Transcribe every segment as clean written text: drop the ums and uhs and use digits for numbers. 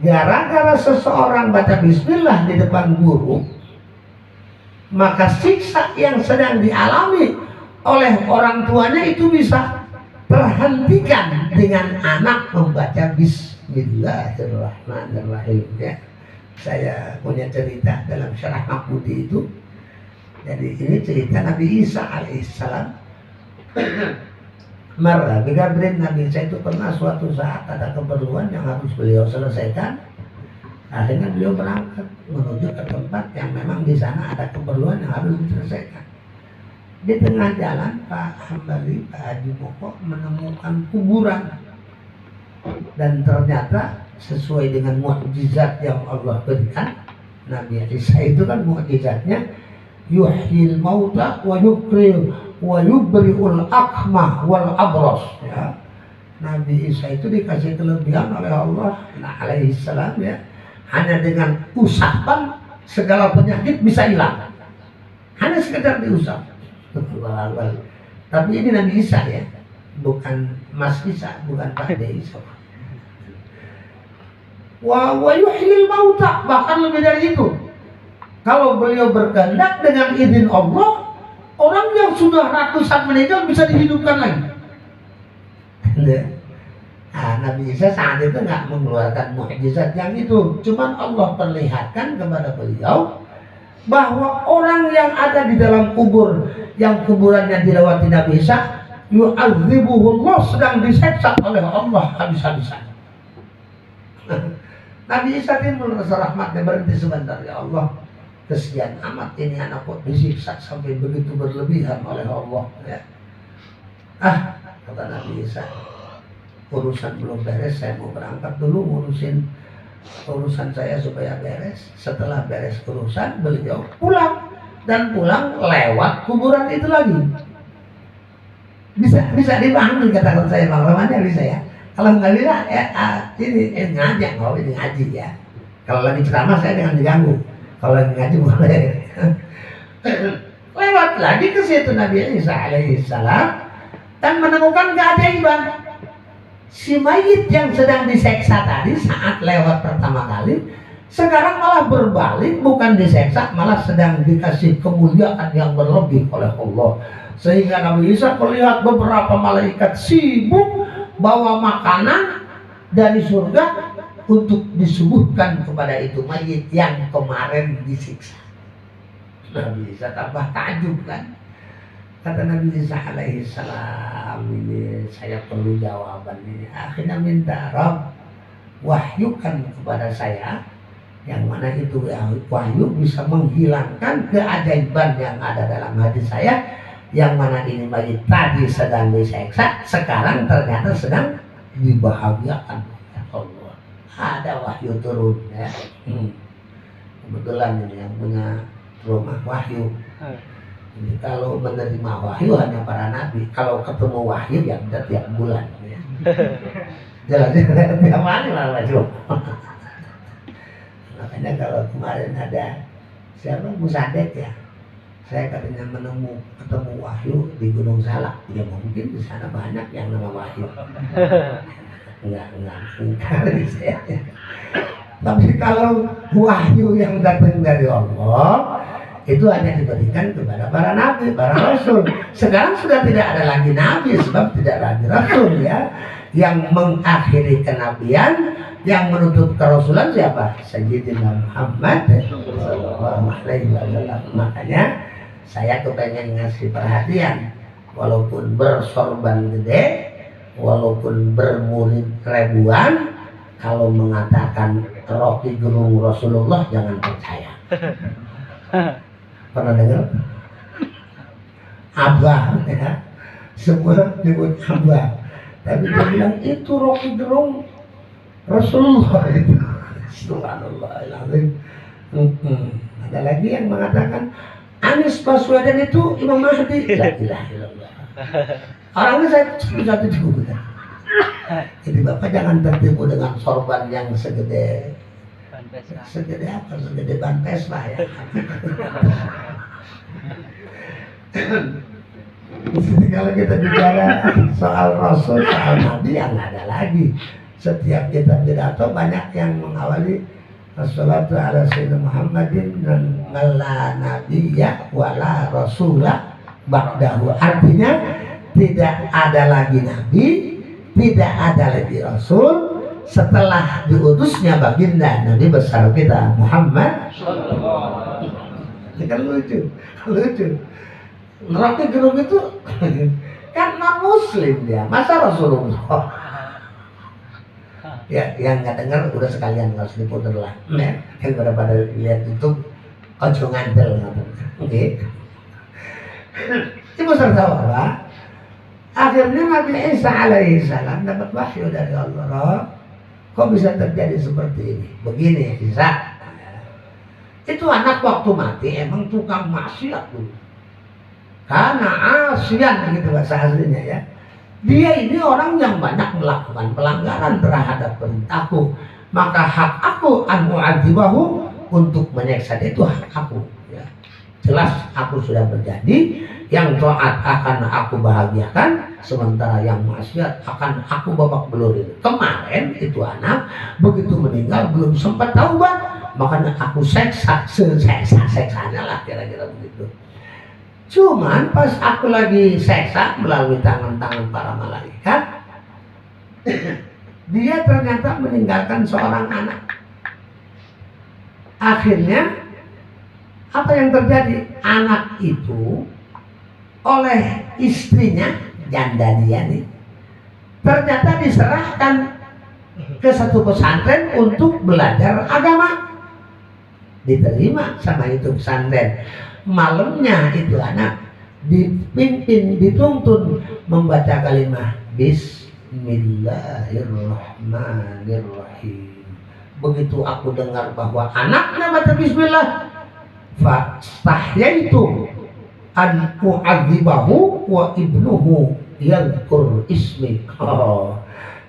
gara-gara seseorang baca bismillah di depan guru, maka siksa yang sedang dialami oleh orang tuanya itu bisa terhentikan dengan anak membaca bismillahirrahmanirrahim. Ya, saya punya cerita dalam Syarah Maqbudi itu. Jadi ini cerita Nabi Isa alaihissalam. Marah bigabrin, Nabi Isa itu pernah suatu saat ada keperluan yang harus beliau selesaikan. Akhirnya beliau berangkat menuju ke tempat yang memang di sana ada keperluan yang harus diselesaikan. Di tengah jalan Pak Hambali, Pak Haji Moko menemukan kuburan, dan ternyata sesuai dengan mukjizat yang Allah berikan, Nabi Isa itu kan mukjizatnya yuhyil mauta wa yukril wa yubri'ul akmah wal abros. Ya. Nabi Isa itu dikasih kelebihan oleh Allah alaihissalam, ya, hanya dengan usapan segala penyakit bisa hilang, hanya sekedar diusap. Tapi ini Nabi Isa, ya, bukan Mas Isa, bukan Pak De Isa. Wa yuhyil mauta, bahkan lebih dari itu. Kalau beliau berkehendak dengan izin Allah, orang yang sudah ratusan meninggal bisa dihidupkan lagi. Nah, Nabi Isa saat itu nggak mengeluarkan mukjizat yang itu, cuman Allah perlihatkan kepada beliau bahwa orang yang ada di dalam kubur, yang kuburannya dilewati Nabi Isa, yu'adzibuhullah, sedang diseksa oleh Allah habis-habisan. Nabi Isa timbul rasa rahmatnya, berhenti sebentar, ya Allah, kesian amat ini anak kok disiksa sampai begitu berlebihan oleh Allah, ya. Kata Nabi Isa, urusan belum beres, saya mau berangkat dulu ngurusin urusan saya supaya beres. Setelah beres urusan, beliau pulang, dan pulang lewat kuburan itu lagi. Bisa dipahami kata saya, Bang Romannya bisa, ya. Kalau nggak bisa, ini ngajak, kalau ini ngaji, ya. Kalau lagi ceramah saya jangan diganggu. Kalau lagi ngaji boleh. Lewat lagi ke situ Nabi Isa alaihissalam dan menemukan keajaiban. Si mayit yang sedang diseksa tadi saat lewat pertama kali, sekarang malah berbalik, bukan diseksa, malah sedang dikasih kemuliaan yang berlebih oleh Allah. Sehingga Nabi Isa melihat beberapa malaikat sibuk bawa makanan dari surga untuk disuguhkan kepada itu mayit yang kemarin disiksa. Nabi Isa tambah takjub, kan. Kata Nabi Isa alaihissalam, ini saya perlu jawaban ini. Akhirnya minta, Rabb, wahyukan kepada saya, yang mana itu wahyu bisa menghilangkan keajaiban yang ada dalam hati saya, yang mana ini mayit tadi sedang diseksa, sekarang ternyata sedang dibahagiakan oleh Allah. Ada wahyu turun, ya. Kebetulan ini yang punya rumah wahyu. Jadi kalau menerima wahyu hanya para nabi. Kalau ketemu wahyu ya udah tiap bulan, ya. Jalan-jalan tiap hari malah wahyu. Makanya kalau kemarin ada siapa Musadek, ya, saya katanya ketemu wahyu di Gunung Salak. Ya mungkin di sana banyak yang nama wahyu. Enggak saya. Tapi kalau wahyu yang datang dari Allah itu hanya diberikan kepada para nabi, para rasul. Sekarang sudah tidak ada lagi nabi, sebab tidak lagi rasul, ya. Yang mengakhiri kenabian, yang menutup kerasulan siapa? Sayyidina Muhammad sallallahu alaihi wasallam. Makanya saya kepengen ngasih perhatian, walaupun bersorban gede, walaupun bermurid ribuan, kalau mengatakan Rocky Gerung Rasulullah jangan percaya. Pernah dengar? Abah, ya. Semua nyebut Abah, tapi dia bilang itu Rocky Gerung Rasulullah itu. Subhanallahiladzim. Ada lagi yang mengatakan Anies Baswedan itu Imam Mahdi. La ilaha illallah. Orangnya saya satu juga. Jadi Bapak jangan tertipu dengan sorban yang segede apa? Segede ban Vespa, ya. Jadi kalau kita bicara soal Rasul, soal Nabi, yang ada lagi setiap kita pidato banyak yang mengawali Assalatu ala sayyidina Muhammadin dan la nabiyya wala rasulah ba'dahu. Artinya tidak ada lagi nabi, tidak ada lagi rasul setelah diutusnya baginda Nabi besar kita Muhammad. Ini kan lucu. Rocky Gerung itu kan non muslim dia, masa Rasulullah. Ya, yang nggak dengar udah sekalian nggak usah diputer lah, yang pada lihat YouTube ojo ngantel, oke? Ibu serta apa? Akhirnya Nabi Isa alaihissalam dapat wahyu dari Allah. Kok bisa terjadi seperti ini? Begini Isa, itu anak waktu mati emang tukang maksiat dulu, karena asian begitu bahasa aslinya ya. Dia ini orang yang banyak melakukan pelanggaran terhadap perintahku, maka hak aku an mu'adzibahu, untuk menyiksa dia itu hak aku ya. Jelas aku sudah berjanji, yang taat akan aku bahagiakan, sementara yang maksiat akan aku babak belur. Kemarin itu anak begitu meninggal belum sempat taubat, makanya aku seksanya lah, kira-kira begitu. Cuman pas aku lagi seksa melalui tangan-tangan para malaikat, dia ternyata meninggalkan seorang anak. Akhirnya apa yang terjadi? Anak itu oleh istrinya, janda dia nih, ternyata diserahkan ke satu pesantren untuk belajar agama. Diterima sama itu pesantren. Malamnya itu anak dipimpin, dituntun membaca kalimat Bismillahirrahmanirrahim. Begitu aku dengar bahwa anaknya baca Bismillah, fastahyaitu an u'adzibahu wa ibnuhu yadhkur ismi.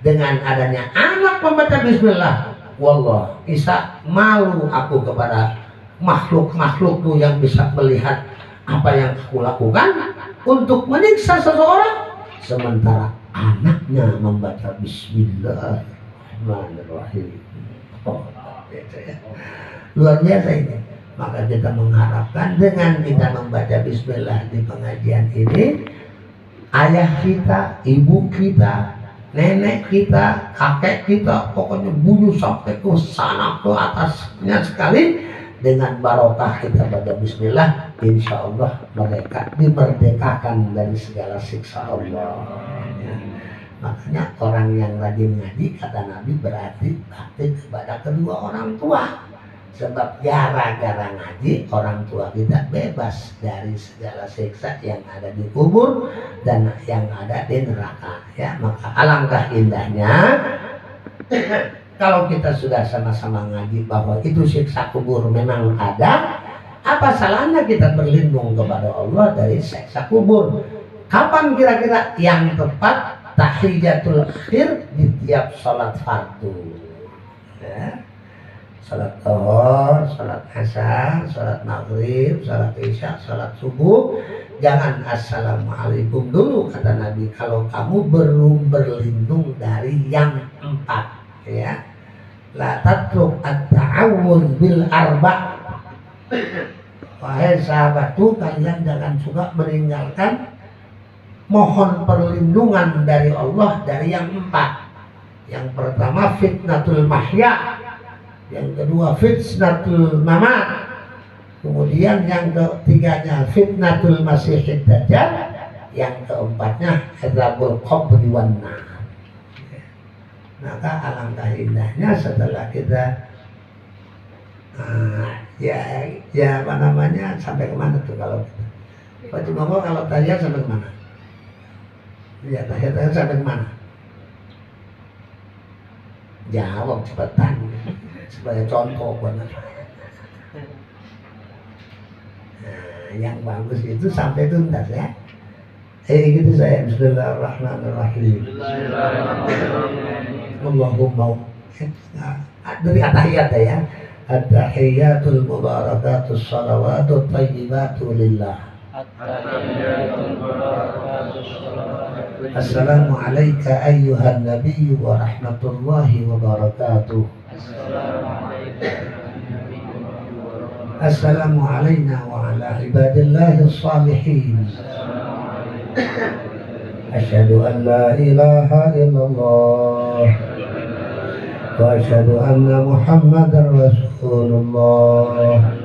Dengan adanya anak membaca Bismillah, wallah Isa, malu aku kepada makhluk-makhlukku yang bisa melihat apa yang aku lakukan untuk menyiksa seseorang, sementara anaknya membaca Bismillahirrahmanirrahim. Luar biasa ini. Maka kita mengharapkan dengan kita membaca Bismillah di pengajian ini, ayah kita, ibu kita, nenek kita, kakek kita, pokoknya buyut sampai ke sana ke atasnya sekali, dengan barokah kita baca Bismillah, insya Allah mereka dimerdekakan dari segala siksa Allah ya. Makanya orang yang rajin ngaji, kata Nabi, berarti bakti kepada kedua orang tua. Sebab gara-gara ngaji, orang tua kita bebas dari segala siksa yang ada di kubur dan yang ada di neraka ya. Maka alangkah indahnya kalau kita sudah sama-sama ngaji bahwa itu siksa kubur memang ada, apa salahnya kita berlindung kepada Allah dari siksa kubur? Kapan kira-kira yang tepat? Tahiyatul akhir di tiap sholat fardu ya. Sholat zuhur, sholat asar, sholat maghrib, sholat isya, sholat subuh. Jangan assalamualaikum dulu, kata Nabi, kalau kamu belum berlindung dari yang empat ya. La tatruk at-ta'awudz bil arba'. Wahai sahabatku, kalian jangan suka meninggalkan mohon perlindungan dari Allah dari yang empat. Yang pertama fitnatul mahya, yang kedua fitnatul mamat, kemudian yang ketiganya fitnatul masihid dajjal, yang keempatnya adzabul qabri wan nar. Maka alangkah indahnya setelah kita ya apa namanya, sampai kemana tuh kalau Pak Cimoko, kalau tahiyat sampai kemana? Ya tahiyat sampai kemana? Jawab cepetan supaya contoh benar. Nah, yang bagus itu sampai tuntas ya. Gitu saya. Bismillahirrahmanirrahim. Allahumma dari at-tahiyat ya. At-tahiyatul mubarakatus salawatut thayyibatu lillah. Assalamu alayka ayyuhan nabiyyu wa rahmatullahi wa barakatuh. Assalamu alayna wa ala ibadillahi salihin. Asyhadu an la ilaha illallah wa asyhadu anna Muhammadar Rasulullah.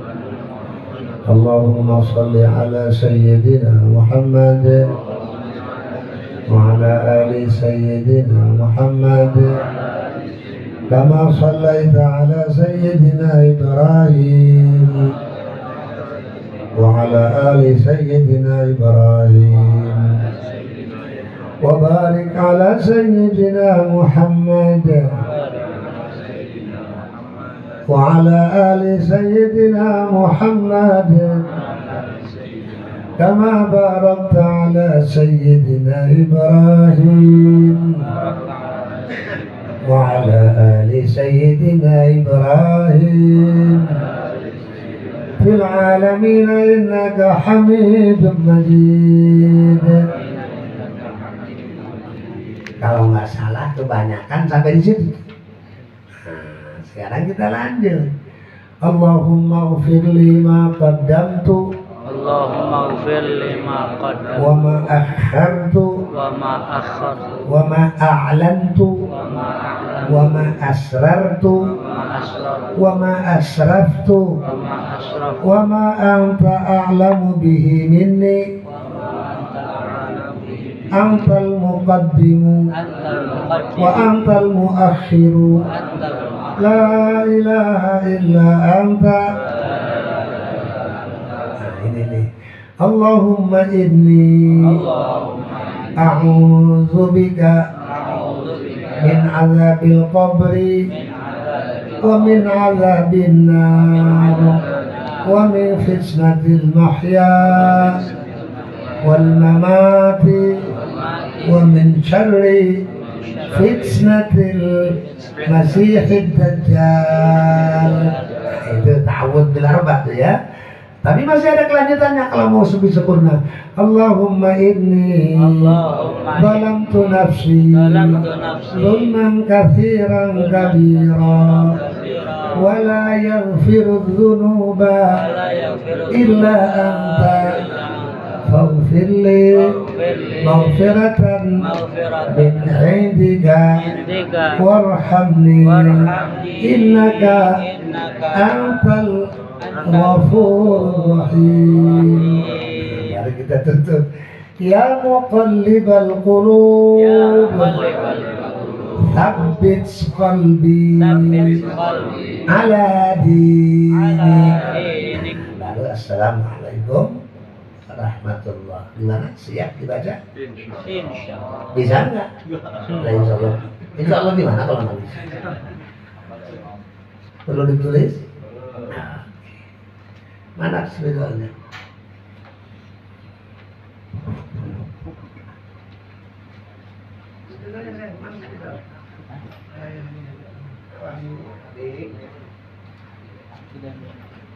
Allahumma salli ala sayyidina Muhammad wa ala ali sayyidina Muhammad kama sallaita ala sayyidina Ibrahim wa ala ali sayyidina Ibrahim wa barik ala sayyidina Muhammad wa ala ali sayyidina Muhammad kama barakta ala sayyidina Ibrahim wa ala ali sayyidina Ibrahim fil alamin innaka Hamidum Majid. Kalau nggak salah kebanyakan sampai di situ. Nah, sekarang kita lanjut. Allahumma ighfir li ma qaddamtu Allahumma ighfir li ma qaddamtu wa ma akhartu wa ma akhartu wa ma a'lantu wa ma a'lantu wa ma asrartu wa ma asrartu wa ma asraftu wa ma asraftu wa ma anta a'lamu bihi minni antal muqaddimu wa antal muakhiru la ilaha illa anta. Nah, ini nih. Allahumma inni a'udzu bika min azabil qabri wa min azabin nar wa min fitnatil mahya wal mamati wa min syarri fitnatil masihid dajjal. Itu ta'awudz bil arba' tuh ya. Tapi masih ada kelanjutannya kalau mau lebih sempurna. Allahumma inni zalamtu nafsi zulman katsiran kabira wa la yaghfiru dzunuba illa anta faghfir li maghfiratan min 'indika warhamni innaka antal Ghafurur Rahim. Mari kita tutup. Ya muqallibal qulub tsabbit qalbi ala dinik. Lalu assalamualaikum warahmatullahi. Gimana? Siap dibaca? Insyaallah. Bisa enggak? Insyaallah. Insyaallah gimana kalau nggak bisa? Perlu ditulis? Mana spidolnya?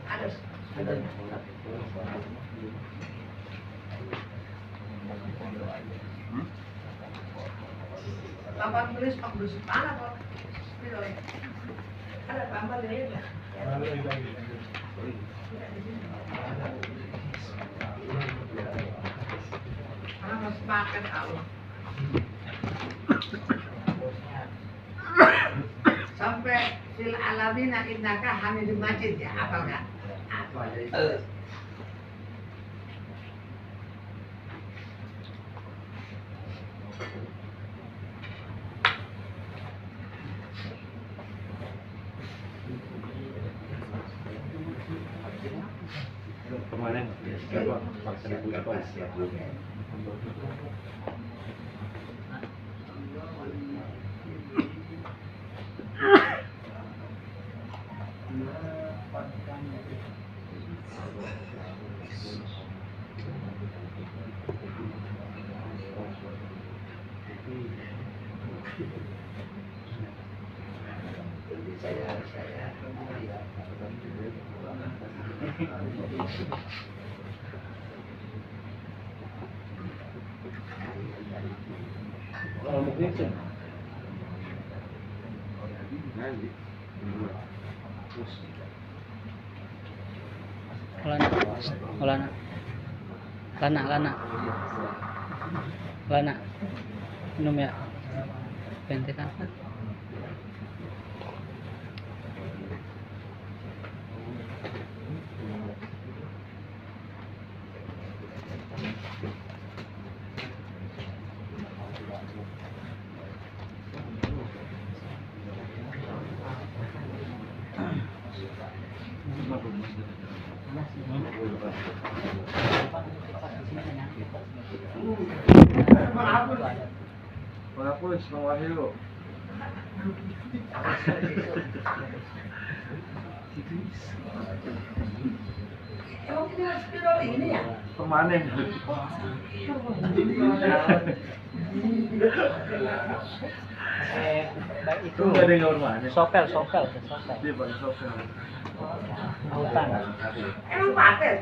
Ada. Papan tulis pak berusuk mana kok? Spidolnya. Ada tambah ini ya? Karena harus pakai tahu. Sampai fil alamina innaka Hamidum Majid ya, hafal kan? Hafal dari itu. Kemarin siapa vaksin ibu apa siap dulu. Nanti. Lana. Lana. Minum ya. Bentekan. Walaupun semua Wahyu. Emang ini mas spidol ini ya? Permanen. Itu nggak ada yang permanen. Sopel. Dia pakai sopel. Hutan. Emang paten?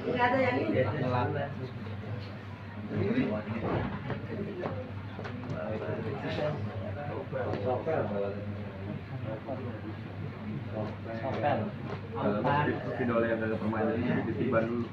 Ini ada yang ini. Sopel. Kalau spidol yang agak permanen itu ditiban dulu.